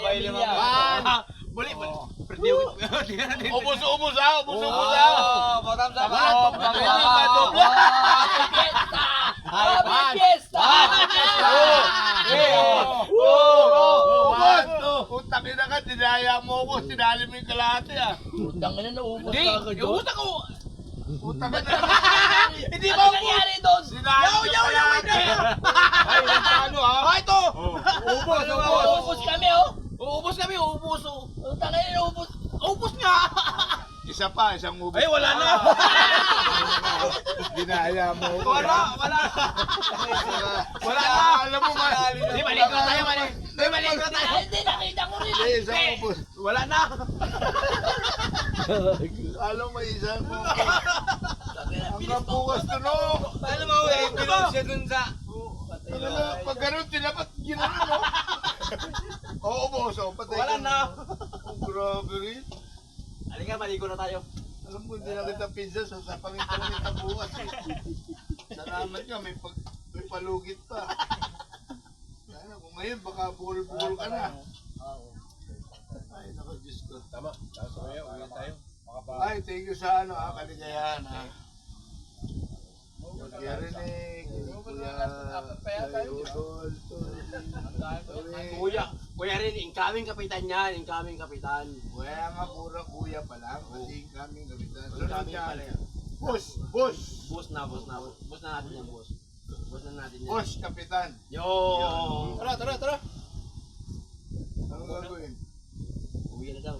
Sabay lima. Balik. Ubus ah. Bottom sa ako. Happy Fiesta! Utang ina ka, dinaya mo ko, sinali mo yung kalahati ah. Utang na naubos Hindi, ka agad doon. utang ko. Utang ka na. Hindi Ano ba nangyari doon? Sinali mo yung kalahati. Ay, paano ah? Ito. Ubos kami oh. Uubos kami, uubos. Utang na naubos. Uubos nga. Isa pa, isang ubus. Ay, wala na. Dinaya mo ko. Wala na. Alam mo ba? Hindi, mali ko tayo, mali. Hindi, mali ko tayo. Hindi, nakita ko rin. Hindi, isang ubus. Wala na. Alam mo, isang ubus. Hanggang bukas to no. Alam mo, pinost siya dun sa... Ano na, pag ganun, tinapat ginanon mo. Oo, boss. Patay Wala ka na. Grabe rin. Halika, maligo na tayo. Alam mo, hindi na kita pizza, sasapangin pa kita bukas. Salamat ka, may palugit pa. Sana kung ngayon, baka bukol-bukol ka na. Ay, naku, Diyos ko. Tama. Tapos ngayon, uwi tayo. Ay, thank you sa kaligayahan ha. Kuya Rene, Kuya Udol, Kuya rin, incoming kapitan yan, incoming kapitan. Kaya nga pura kuya pa lang, kasi kaming kapitan. Incoming pala yan. Boss Boss na natin yan, boss. Boss na natin yan. Boss, kapitan. Yo! Tara. Ano gagawin?